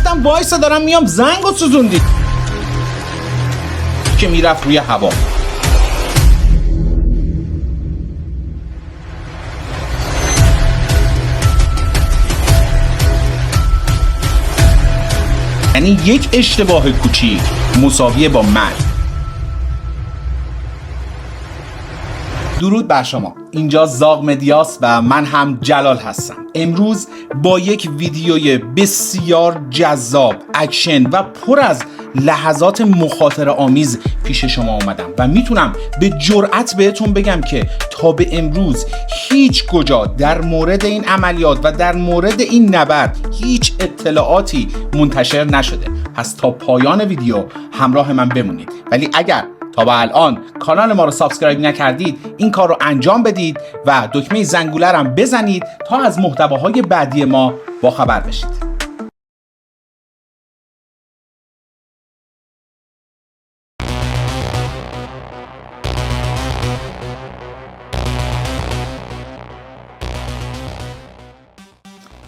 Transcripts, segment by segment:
گفتم وایسا دارم میام، زنگو سوزوندی که میرفت روی هوا. یعنی یک اشتباه کوچیک مساویه با مرگ. درود بر شما، اینجا زاغ مدیاست و من هم جلال هستم. امروز با یک ویدیوی بسیار جذاب، اکشن و پر از لحظات مخاطره آمیز پیش شما اومدم و میتونم به جرأت بهتون بگم که تا به امروز هیچ کجا در مورد این عملیات و در مورد این نبرد هیچ اطلاعاتی منتشر نشده. پس تا پایان ویدیو همراه من بمونید. ولی اگر تا به الان کانال ما رو سابسکرایب نکردید این کار رو انجام بدید و دکمه زنگوله رو هم بزنید تا از محتواهای بعدی ما باخبر بشید.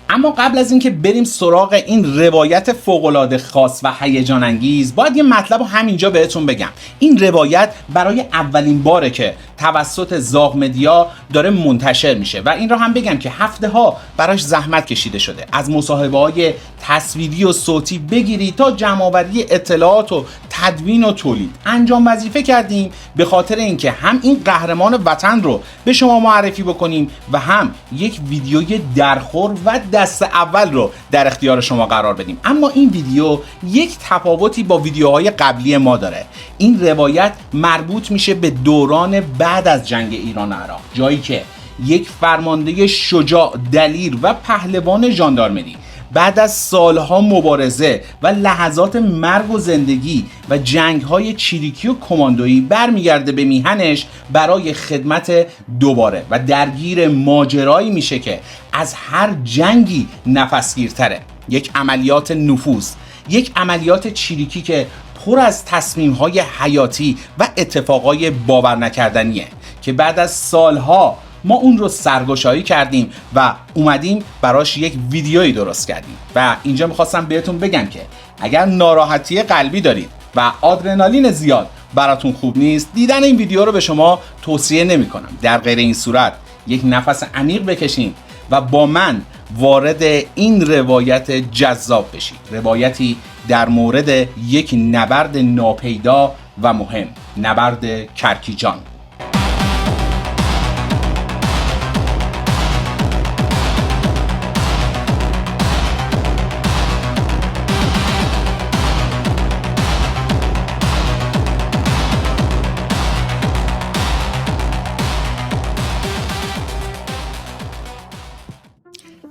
اما قبل از اینکه بریم سراغ این روایت فوق‌العاده خاص و هیجان انگیز، باید یه مطلب رو همینجا بهتون بگم. این روایت برای اولین باره که توسط زاغ مدیا داره منتشر میشه و این رو هم بگم که هفته ها براش زحمت کشیده شده، از مصاحبه‌های تصویری و صوتی بگیری تا جمع‌آوری اطلاعات و تدوین و تولید. انجام وظیفه کردیم به خاطر اینکه هم این قهرمان وطن رو به شما معرفی بکنیم و هم یک ویدیوی درخور و دست اول رو در اختیار شما قرار بدیم. اما این ویدیو یک تفاوتی با ویدیوهای قبلی ما داره. این روایت مربوط میشه به دوران بعد از جنگ ایران و عراق، جایی که یک فرمانده شجاع، دلیر و پهلوان ژاندارمری بعد از سالها مبارزه و لحظات مرگ و زندگی و جنگ‌های چریکی و کماندویی برمیگرده به میهنش برای خدمت دوباره و درگیر ماجرایی میشه که از هر جنگی نفسگیرتره. یک عملیات نفوذ، یک عملیات چریکی که پر از تصمیم‌های حیاتی و اتفاقای باور نکردنیه که بعد از سالها ما اون رو سرگشایی کردیم و اومدیم براش یک ویدیویی درست کردیم. و اینجا میخواستم بهتون بگم که اگر ناراحتی قلبی دارید و آدرنالین زیاد براتون خوب نیست، دیدن این ویدیو رو به شما توصیه نمی کنم. در غیر این صورت یک نفس عمیق بکشین و با من وارد این روایت جذاب بشید. روایتی در مورد یک نبرد ناپیدا و مهم، نبرد کرکیجان.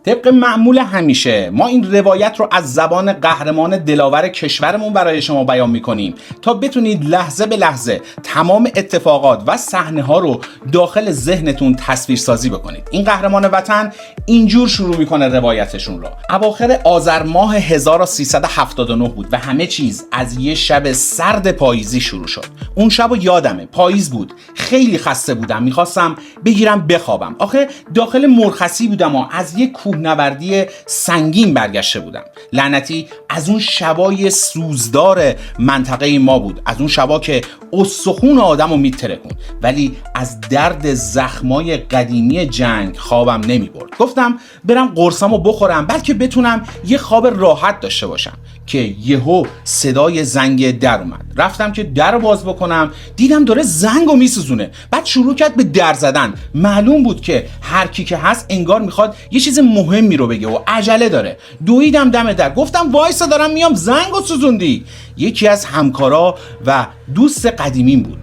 طبق معمول همیشه ما این روایت رو از زبان قهرمان دلاور کشورمون برای شما بیان میکنیم تا بتونید لحظه به لحظه تمام اتفاقات و صحنه ها رو داخل ذهنتون تصویر سازی بکنید. این قهرمان وطن اینجور شروع میکنه روایتشون رو. اواخر آذر ماه 1379 بود و همه چیز از یه شب سرد پاییزی شروع شد. اون شب رو یادمه، پاییز بود، خیلی خسته بودم، میخواستم بگیرم بخوابم. آخه داخل مرخصی بودم و از یه کوهنوردی سنگین برگشته بودم. لعنتی از اون شبای سوزدار منطقه ما بود، از اون شبا که استخون آدمو میترکون، ولی از درد زخمای قدیمی جنگ خوابم نمیبرد. گفتم برم قرصامو بخورم بلکه بتونم یه خواب راحت داشته باشم که یهو صدای زنگ در اومد. رفتم که در باز بکنم، دیدم داره زنگو میسوزونه. بعد شروع کرد به در زدن. معلوم بود که هر کی که هست انگار میخواد یه چیز مهمی رو بگه و عجله داره. دویدم دم در، گفتم وایسا دارم میام، زنگو سوزوندی. یکی از همکارا و دوست قدیمیم بود،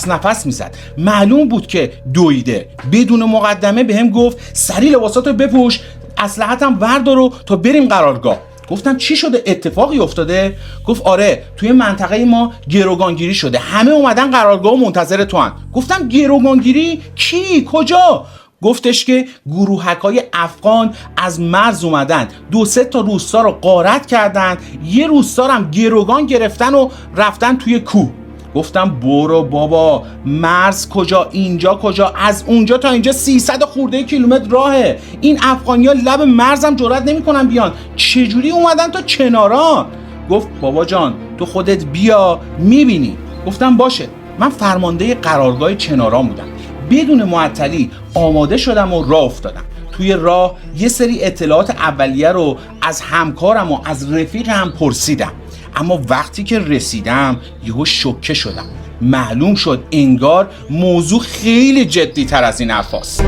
نفس میزد. معلوم بود که دویده. بدون مقدمه بهم گفت سریع لباساتو بپوش، اسلحه‌تم وردارو تا بریم قرارگاه. گفتم چی شده؟ اتفاقی افتاده؟ گفت آره، توی منطقه ما گروگانگیری شده، همه اومدن قرارگاه و منتظر تو هن. گفتم گروگانگیری؟ کی؟ کجا؟ گفتش که گروهکای افغان از مرز اومدن، 2-3 تا روستا رو غارت کردن، یه روستا رو هم گروگان گرفتن و رفتن توی کوه. گفتم برو بابا، مرز کجا، اینجا کجا، از اونجا تا اینجا 300 خورده کیلومتر راهه. این افغانی‌ها لب مرزم جرئت نمی‌کنن بیان، چجوری اومدن تا کناران؟ گفت بابا جان تو خودت بیا میبینی. گفتم باشه. من فرمانده قرارگاه چناران بودم. بدون معطلی آماده شدم و راه افتادم. توی راه یه سری اطلاعات اولیه رو از همکارم و از رفیقم پرسیدم، اما وقتی که رسیدم یهو شوکه شدم. معلوم شد انگار موضوع خیلی جدی تر از این حرفاست.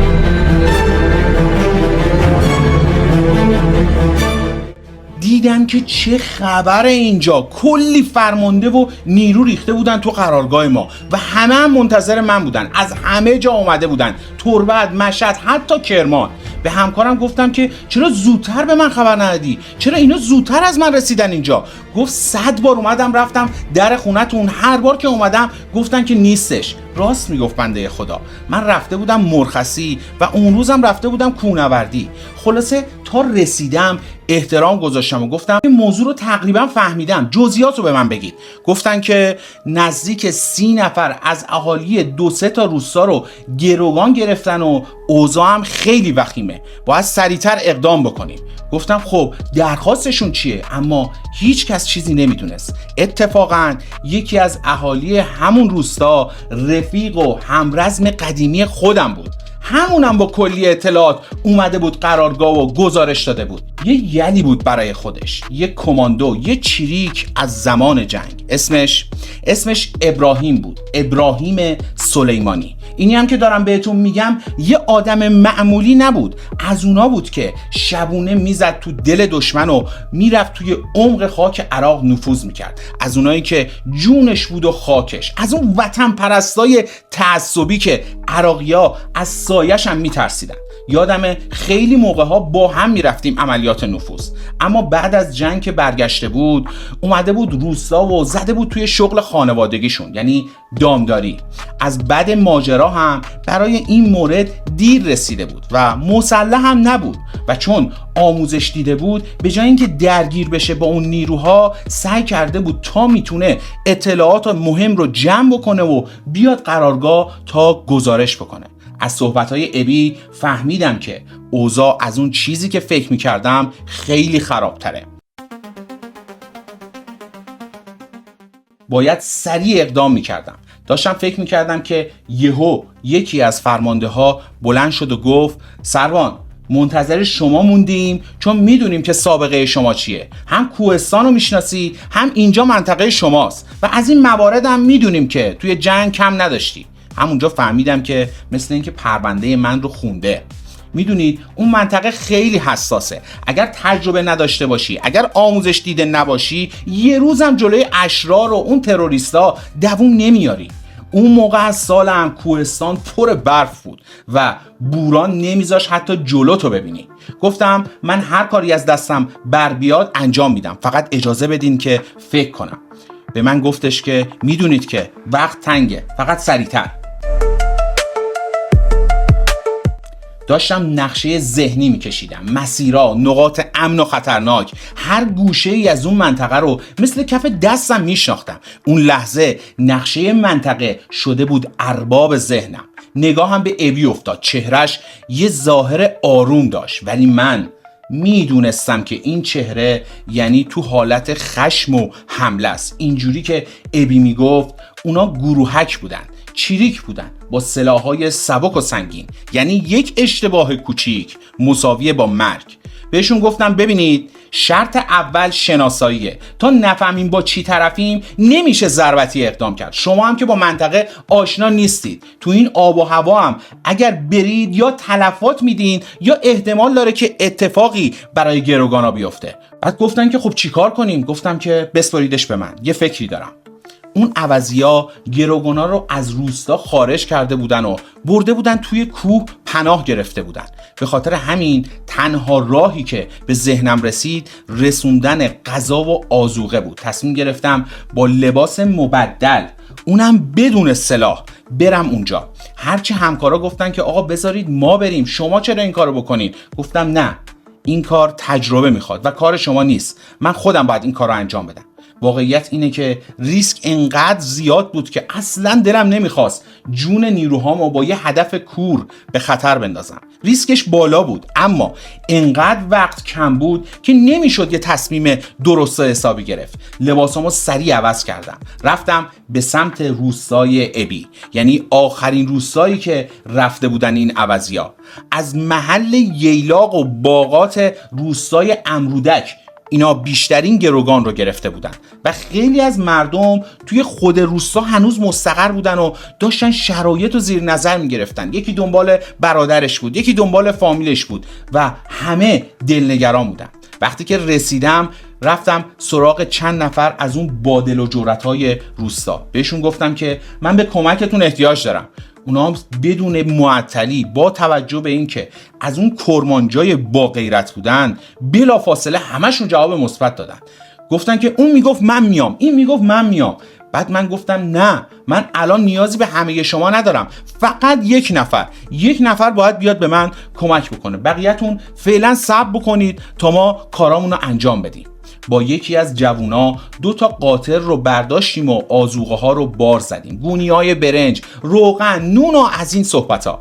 دیدم که چه خبره اینجا. کلی فرمانده و نیرو ریخته بودن تو قرارگاه ما و همه هم منتظر من بودن. از همه جا اومده بودن، تربت، مشهد، حتی کرمان. به همکارم گفتم که چرا زودتر به من خبر ندادی؟ چرا اینا زودتر از من رسیدن اینجا؟ گفت 100 بار اومدم رفتم در خونتون، هر بار که اومدم گفتن که نیستش. راست میگفت بنده خدا. من رفته بودم مرخصی و اون روزم رفته بودم کوهنوردی. خلاصه تا رسیدم احترام گذاشتم و گفتم این موضوع رو تقریبا فهمیدم، جزئیات رو به من بگید. گفتن که نزدیک 30 نفر از اهالی 2-3 تا روستا رو گروگان گرفتن و اوضاع هم خیلی وخیمه، باید سریعتر اقدام بکنیم. گفتم خب درخواستشون چیه؟ اما هیچ کس چیزی نمیدونست. اتفاقا یکی از اهالی همون روستا رفیق و همرزم قدیمی خودم بود. همونم با کلی اطلاعات اومده بود قرارگاه و گزارش داده بود. یه یلی بود برای خودش، یه کماندو، یه چریک از زمان جنگ. اسمش ابراهیم بود، ابراهیم سلیمانی. اینی هم که دارم بهتون میگم یه آدم معمولی نبود. از اونا بود که شبونه میزد تو دل دشمن و میرفت توی عمق خاک عراق نفوذ میکرد. از اونایی که جونش بود و خاکش، از اون وطن پرستای تعصبی که عراقی‌ها از سایش هم میترسیدن. یادمه خیلی موقع‌ها با هم میرفتیم عملیات نفوذ، اما بعد از جنگ که برگشته بود اومده بود روستا و زده بود توی شغل خانوادگیشون، یعنی دامداری. از بعد ماجرا هم برای این مورد دیر رسیده بود و مسلح هم نبود و چون آموزش دیده بود به جای اینکه درگیر بشه با اون نیروها سعی کرده بود تا میتونه اطلاعات مهم رو جمع بکنه و بیاد قرارگاه تا گزارش بکنه. از صحبت‌های ابی فهمیدم که اوضاع از اون چیزی که فکر می‌کردم خیلی خرابتره. باید سریع اقدام می‌کردم. داشتم فکر می‌کردم که یهو یکی از فرمانده‌ها بلند شد و گفت سروان منتظر شما موندیم چون میدونیم که سابقه شما چیه. هم کوهستان رو میشناسی هم اینجا منطقه شماست و از این موارد هم میدونیم که توی جنگ کم نداشتی. همونجا فهمیدم که مثل اینکه پرونده من رو خونده. میدونید اون منطقه خیلی حساسه. اگر تجربه نداشته باشی، اگر آموزش دیده نباشی، یه روزم جلوی اشرار و اون تروریستا دووم نمیاری. اون موقع از سالم کوهستان پر برف بود و بوران نمیذاش حتی جلوتو ببینی. گفتم من هر کاری از دستم بر بیاد انجام میدم، فقط اجازه بدین که فکر کنم. به من گفتش که میدونید که وقت تنگه، فقط سریعتر. داشتم نقشه ذهنی میکشیدم، مسیرها، نقاط امن و خطرناک، هر گوشه ای از اون منطقه رو مثل کف دستم میشناختم. اون لحظه نقشه منطقه شده بود ارباب ذهنم. نگاهم به ابی افتاد، چهرش یه ظاهر آروم داشت، ولی من میدونستم که این چهره یعنی تو حالت خشم و حمله است. اینجوری که ابی میگفت اونا گروهک بودن، چریک بودن با سلاح‌های سبک و سنگین، یعنی یک اشتباه کوچیک مساویه با مرگ. بهشون گفتم ببینید شرط اول شناساییه، تا نفهمیم با چی طرفیم نمیشه ضربتی اقدام کرد. شما هم که با منطقه آشنا نیستید، تو این آب و هوا هم اگر برید یا تلفات میدین یا احتمال داره که اتفاقی برای گروگانا بیفته. بعد گفتن که خب چیکار کنیم؟ گفتم که بسپاریدش به من، یه فکری دارم. اون عوضیا گروگانا رو از روستا خارج کرده بودن و برده بودن توی کوه پناه گرفته بودن. به خاطر همین تنها راهی که به ذهنم رسید رسوندن غذا و آذوقه بود. تصمیم گرفتم با لباس مبدل، اونم بدون سلاح، برم اونجا. هرچی همکارا گفتن که آقا بذارید ما بریم، شما چرا این کارو بکنین؟ گفتم نه، این کار تجربه میخواد و کار شما نیست، من خودم باید این کار رو انجام بدم. واقعیت اینه که ریسک انقدر زیاد بود که اصلا دلم نمیخواست جون نیروهامو با یه هدف کور به خطر بندازم. ریسکش بالا بود اما انقدر وقت کم بود که نمیشد یه تصمیم درست و حسابی گرفت. لباسامو سریع عوض کردم، رفتم به سمت روستای ابی، یعنی آخرین روستایی که رفته بودن این عوضیا. از محل ییلاق و باغات روستای امرودک اینا بیشترین گروگان رو گرفته بودن و خیلی از مردم توی خود روستا هنوز مستقر بودن و داشتن شرایط رو زیر نظر میگرفتن. یکی دنبال برادرش بود، یکی دنبال فامیلش بود و همه دلنگران بودن. وقتی که رسیدم رفتم سراغ چند نفر از اون بادل و جرأت‌های روستا. بهشون گفتم که من به کمکتون احتیاج دارم. اونا هم بدون معطلی با توجه به این که از اون کرمانجای با غیرت بودن بلافاصله همشون جواب مثبت دادن. گفتن که اون میگفت من میام، این میگفت من میام. بعد من گفتم نه، من الان نیازی به همه شما ندارم، فقط یک نفر باید بیاد به من کمک بکنه، بقیه‌تون فعلا صبر بکنید تا ما کارامون رو انجام بدیم. با یکی از جوونا 2 تا قاطر رو برداشتیم و آذوقه ها رو بار زدیم، گونی‌های برنج، روغن، نون و از این صحبت‌ها.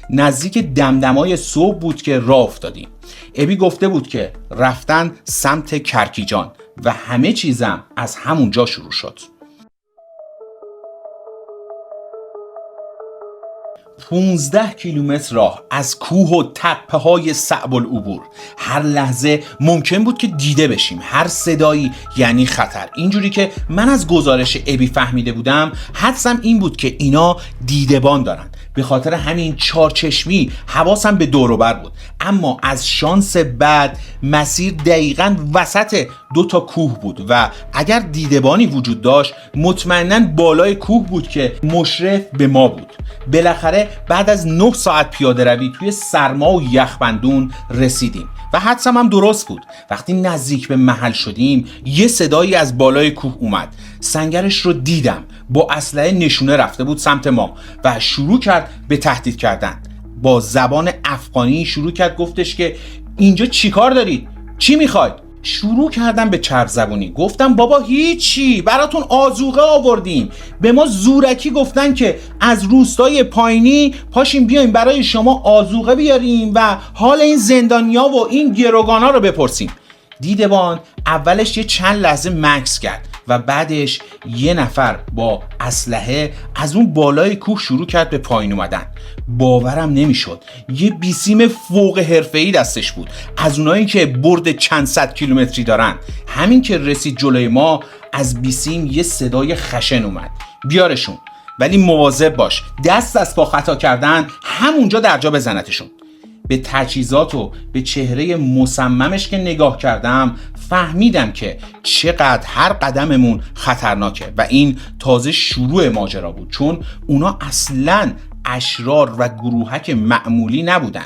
نزدیک دمدمای صبح بود که راه افتادیم. ابی گفته بود که رفتن سمت کرکیجان و همه چیزم از همونجا شروع شد. 15 کیلومتر راه از کوه و تپه های صعب العبور. هر لحظه ممکن بود که دیده بشیم، هر صدایی یعنی خطر. اینجوری که من از گزارش ابی فهمیده بودم، حدسم این بود که اینا دیدبان دارن. به خاطر همین چارچشمی حواسم به دور و بر بود. اما از شانس بد مسیر دقیقاً وسط 2 تا کوه بود و اگر دیدبانی وجود داشت مطمئناً بالای کوه بود که مشرف به ما بود. بالاخره بعد از 9 ساعت پیاده روی توی سرما و یخبندون رسیدیم و حدسم هم درست بود. وقتی نزدیک به محل شدیم یه صدایی از بالای کوه اومد. سنگرش رو دیدم، با اسلحه نشونه رفته بود سمت ما و شروع کرد به تهدید کردن. با زبان افغانی شروع کرد، گفتش که اینجا چیکار دارید؟ چی میخواید؟ شروع کردم به چرب زبونی. گفتم بابا هیچی، براتون آذوقه آوردیم. به ما زورکی گفتن که از روستای پایینی پاشیم بیایم برای شما آذوقه بیاریم و حال این زندانیا و این گروگانا رو بپرسیم. دیدبان اولش یه چند لحظه مکث کرد و بعدش یه نفر با اسلحه از اون بالای کوه شروع کرد به پایین اومدن. باورم نمیشد. یه بیسیم فوق حرفه‌ای دستش بود، از اونایی که برد چند صد کیلومتری دارن. همین که رسید جلوی ما از بیسیم یه صدای خشن اومد، بیارشون، ولی مواظب باش، دست از پا خطا کردن همونجا درجا بزنتشون. به تجهیزات و به چهره مصممش که نگاه کردم فهمیدم که چقدر هر قدممون خطرناکه و این تازه شروع ماجرا بود، چون اونا اصلاً اشرار و گروهک معمولی نبودن.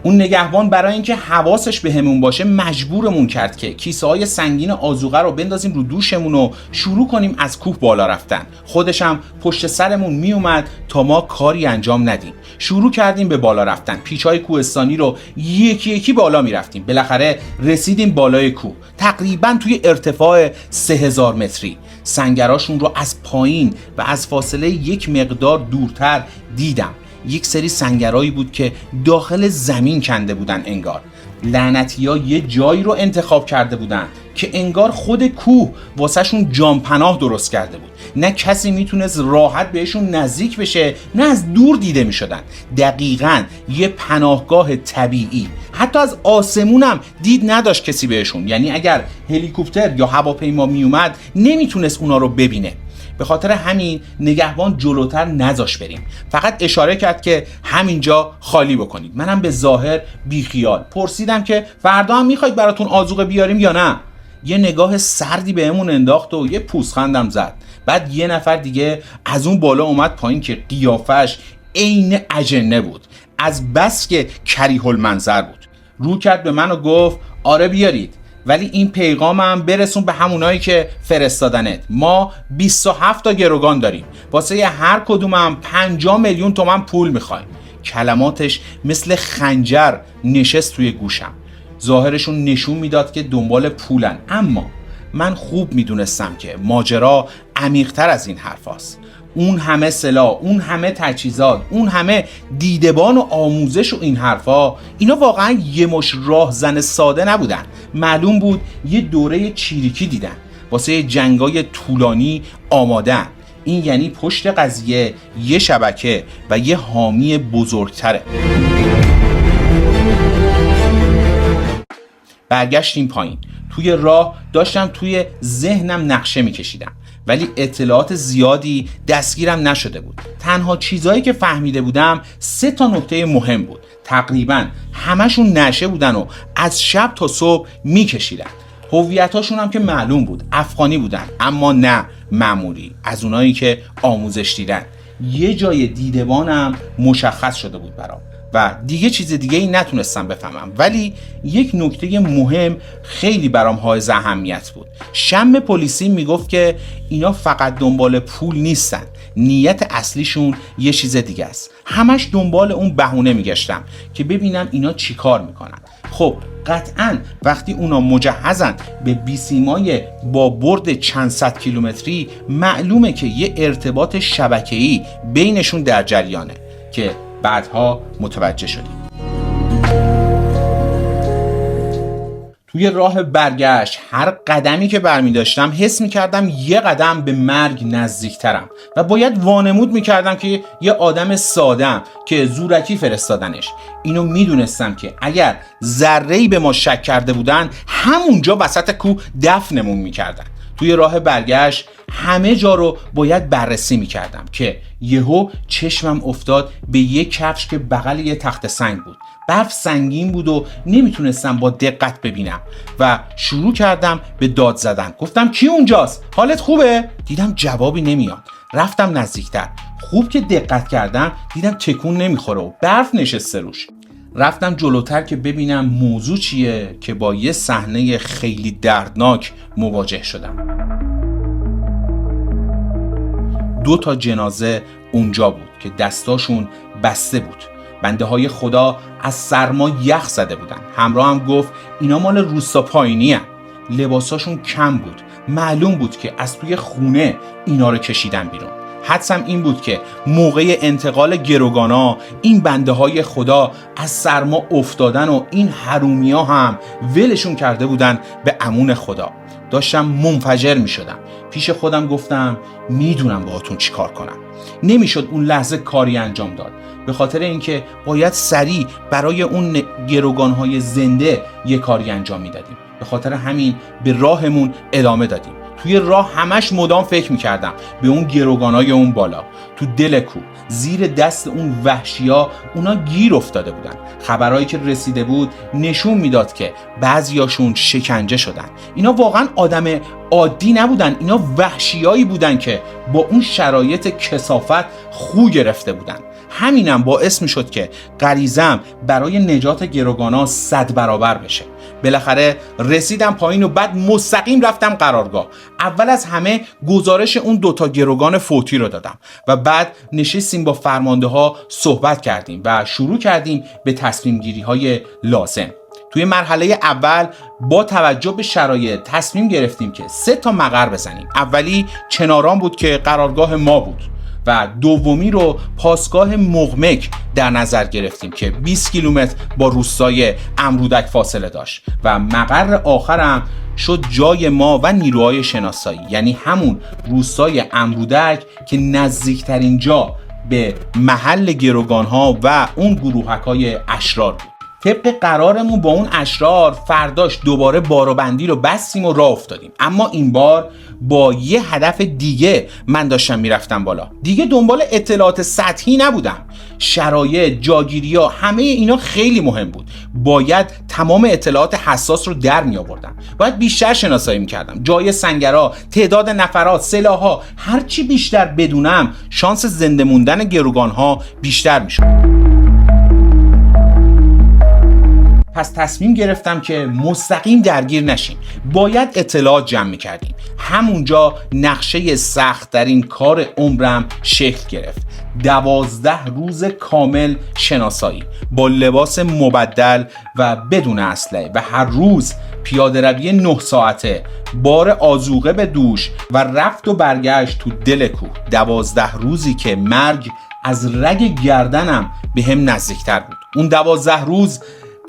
اون نگهبان برای اینکه حواسش بهمون باشه مجبورمون کرد که کیسه های سنگین آذوقه رو بندازیم رو دوشمون و شروع کنیم از کوه بالا رفتن. خودش هم پشت سرمون می اومد تا ما کاری انجام ندیم. شروع کردیم به بالا رفتن. پیچ‌های کوهستانی رو یکی یکی بالا می رفتیم. بالاخره رسیدیم بالای کوه، تقریبا توی ارتفاع 3000 متری. سنگراشون رو از پایین و از فاصله یک مقدار دورتر دیدم. یک سری سنگرایی بود که داخل زمین کنده بودن. انگار لعنتی‌ها یه جایی رو انتخاب کرده بودن که انگار خود کوه واسه شون جانپناه درست کرده بود. نه کسی میتونست راحت بهشون نزدیک بشه، نه از دور دیده میشدن. دقیقاً یه پناهگاه طبیعی. حتی از آسمونم دید نداشت کسی بهشون، یعنی اگر هلیکوپتر یا هواپیما میومد نمیتونست اونا رو ببینه. به خاطر همین نگهبان جلوتر نذاش بریم، فقط اشاره کرد که همینجا خالی بکنید. منم به ظاهر بیخیال پرسیدم که فردا هم میخواید براتون آذوقه بیاریم یا نه. یه نگاه سردی بهمون انداخت و یه پوزخندم زد. بعد یه نفر دیگه از اون بالا اومد پایین که قیافش عین اجنه بود، از بس که کریه المنظر بود. رو کرد به من و گفت آره بیارید، ولی این پیغامم برسون به همونایی که فرستادنت. ما 27 تا گروگان داریم، واسه هر کدومم 50 میلیون تومان پول میخوایم. کلماتش مثل خنجر نشست توی گوشم. ظاهرشون نشون میداد که دنبال پولن، اما من خوب میدونستم که ماجرا عمیق‌تر از این حرفاست. اون همه سلاح، اون همه تجهیزات، اون همه دیدبان و آموزش و این حرفا، اینا واقعا یه مش راهزن ساده نبودن. معلوم بود یه دوره چیریکی دیدن، واسه جنگای طولانی آمادن. این یعنی پشت قضیه یه شبکه و یه حامی بزرگتره. برگشتیم پایین. توی راه داشتم توی ذهنم نقشه میکشیدم، ولی اطلاعات زیادی دستگیرم نشده بود. تنها چیزایی که فهمیده بودم 3 نکته مهم بود. تقریبا همشون نشه بودن و از شب تا صبح میکشیدن. هویتاشون هم که معلوم بود، افغانی بودن، اما نه معمولی، از اونایی که آموزش دیدن. یه جای دیدبانم مشخص شده بود برام و دیگه چیز دیگه ای نتونستم بفهمم. ولی یک نکته مهم خیلی برام حائز اهمیت بود. شم پلیسی میگفت که اینا فقط دنبال پول نیستن، نیت اصلیشون یه چیز دیگه است. همش دنبال اون بهونه میگشتم که ببینم اینا چی کار میکنن. خب قطعاً وقتی اونا مجهزن به بیسیمای با برد چند صد کیلومتری، معلومه که یه ارتباط شبکه‌ای بینشون در جریانه که بعدها متوجه شدیم. توی راه برگشت هر قدمی که برمی داشتم حس می کردم یه قدم به مرگ نزدیکترم و باید وانمود می کردم که یه آدم ساده‌ام که زورکی فرستادنش. اینو می دونستم که اگر ذره‌ای به ما شک کرده بودن، همونجا وسط کوه دفنمون می کردن. توی راه برگشت همه جا رو باید بررسی می کردم که یهو چشمم افتاد به یه کفش که بغل یه تخت سنگ بود. برف سنگین بود و نمیتونستم با دقت ببینم و شروع کردم به داد زدن. گفتم کی اونجاست؟ حالت خوبه؟ دیدم جوابی نمیاد. رفتم نزدیکتر. خوب که دقت کردم دیدم تکون نمیخوره و برف نشسته روش. رفتم جلوتر که ببینم موضوع چیه که با یه صحنه خیلی دردناک مواجه شدم. 2 جنازه اونجا بود که دستاشون بسته بود. بنده های خدا از سرما یخ زده بودن. همراه هم گفت اینا مال روستا پایینی هن. لباساشون کم بود. معلوم بود که از توی خونه اینا رو کشیدن بیرون. حدسم این بود که موقع انتقال گروگانا این بنده های خدا از سرما افتادن و این حرومیا هم ولشون کرده بودن به امون خدا. داشتم منفجر می شدم. پیش خودم گفتم میدونم باهاتون چی کار کنم. نمیشد اون لحظه کاری انجام داد، به خاطر اینکه باید سریع برای اون گروگانهای زنده یه کاری انجام میدادیم. به خاطر همین به راهمون ادامه دادیم. توی راه همش مدام فکر میکردم به اون گروگانای اون بالا تو دل کوه، زیر دست اون وحشیا اونا گیر افتاده بودن. خبرهایی که رسیده بود نشون میداد که بعضیاشون شکنجه شدن. اینا واقعا آدم عادی نبودن، اینا وحشیایی بودن که با اون شرایط کثافت خو گرفته بودن. همینم باعث میشد که غریزم برای نجات گروگانا 100 برابر بشه. بالاخره رسیدم پایین و بعد مستقیم رفتم قرارگاه. اول از همه گزارش اون 2 گروگان فوتی رو دادم و بعد نشستیم با فرمانده ها صحبت کردیم و شروع کردیم به تصمیم گیری های لازم. توی مرحله اول با توجه به شرایط تصمیم گرفتیم که 3 مقر بزنیم. اولی چناران بود که قرارگاه ما بود و دومی رو پاسگاه مغمک در نظر گرفتیم که 20 کیلومتر با روستای امرودک فاصله داشت و مقر آخرم شد جای ما و نیروهای شناسایی، یعنی همون روستای امرودک که نزدیکترین جا به محل گروگانها و اون گروهکای اشرار بود. طبق قرارمون با اون اشرار فرداش دوباره باروبندی رو بستیم و راه افتادیم، اما این بار با یه هدف دیگه من داشتم میرفتم بالا. دیگه دنبال اطلاعات سطحی نبودم. شرایط، جاگیری‌ها، همه اینا خیلی مهم بود. باید تمام اطلاعات حساس رو در می آوردم. باید بیشتر شناسایی می‌کردم. جای سنگرها، تعداد نفرات، سلاح‌ها، هر چی بیشتر بدونم شانس زنده موندن گروگان‌ها بیشتر می‌شد. پس تصمیم گرفتم که مستقیم درگیر نشیم. باید اطلاعات جمع می‌کردیم. همونجا نقشه سخت در این کار عمرم شکل گرفت. 12 روز کامل شناسایی با لباس مبدل و بدون اسلحه و هر روز پیاده روی 9 ساعته، بار آذوقه به دوش و رفت و برگشت تو دل کوه. 12 روزی که مرگ از رگ گردنم به هم نزدیکتر بود. اون 12 روز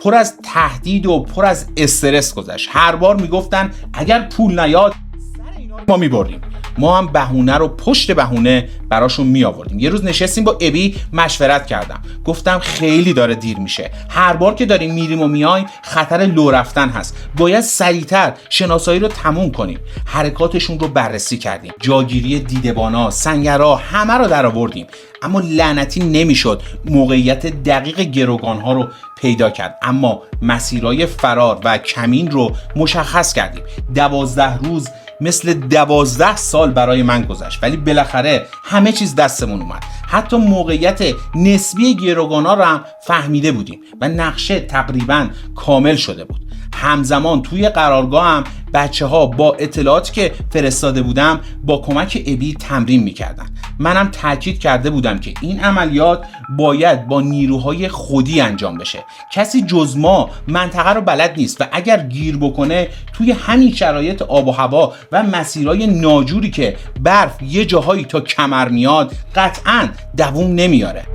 پر از تهدید و پر از استرس گذشت. هر بار میگفتن اگر پول نیاد سر اینا ما میبریم. ما هم بهونه رو پشت بهونه براشون می آوردیم. یه روز نشستیم با ابی مشورت کردم، گفتم خیلی داره دیر میشه، هر بار که داریم میریم و میایم خطر لو رفتن هست، باید سریعتر شناسایی رو تموم کنیم. حرکاتشون رو بررسی کردیم، جاگیری دیدبانا، سنگرها، همه رو در آوردیم، اما لعنتی نمیشد موقعیت دقیق گروگان ها رو پیدا کرد. اما مسیرهای فرار و کمین رو مشخص کردیم. 12 روز مثل 12 سال برای من گذشت، ولی بالاخره همه چیز دستمون اومد. حتی موقعیت نسبی گروگانا رو هم فهمیده بودیم و نقشه تقریبا کامل شده بود. همزمان توی قرارگاه هم بچه ها با اطلاعاتی که فرستاده بودم با کمک ابی تمرین میکردن. منم تاکید کرده بودم که این عملیات باید با نیروهای خودی انجام بشه. کسی جز ما منطقه رو بلد نیست و اگر گیر بکنه توی همین شرایط آب و هوا و مسیرهای ناجوری که برف یه جاهایی تا کمر میاد قطعاً دووم نمیاره.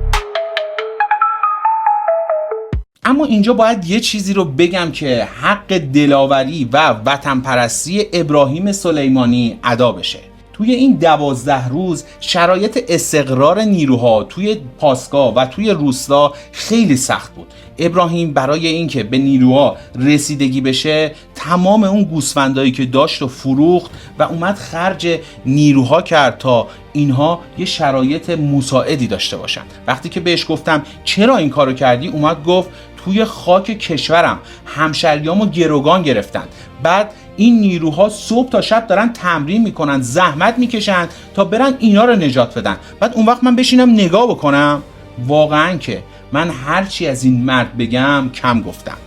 اما اینجا باید یه چیزی رو بگم که حق دلاوری و وطن پرستی ابراهیم سلیمانی ادا بشه. توی این 12 روز شرایط استقرار نیروها توی پاسگاه و توی روستا خیلی سخت بود. ابراهیم برای اینکه به نیروها رسیدگی بشه تمام اون گوسفندایی که داشت و فروخت و اومد خرج نیروها کرد تا اینها یه شرایط مساعدی داشته باشن. وقتی که بهش گفتم چرا این کارو کردی، اومد گفت توی خاک کشورم همشریامو گروگان گرفتن، بعد این نیروها صبح تا شب دارن تمرین میکنن، زحمت میکشن تا برن اینا رو نجات بدن، بعد اون وقت من بشینم نگاه بکنم؟ واقعا که من هرچی از این مرد بگم کم گفتم.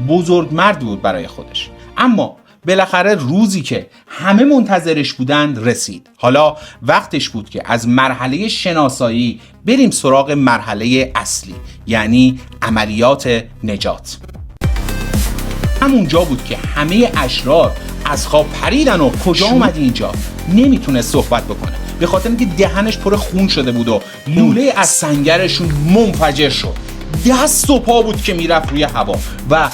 بزرگ مرد بود برای خودش. اما بالاخره روزی که همه منتظرش بودند رسید. حالا وقتش بود که از مرحله شناسایی بریم سراغ مرحله اصلی، یعنی عملیات نجات. همونجا بود که همه اشرار از خواب پریدن و کجا اومدی اینجا؟ نمیتونه صحبت بکنه به خاطر اینکه دهنش پر خون شده بود و لوله از سنگرشون منفجر شد. دست و پا بود که میرفت روی هوا و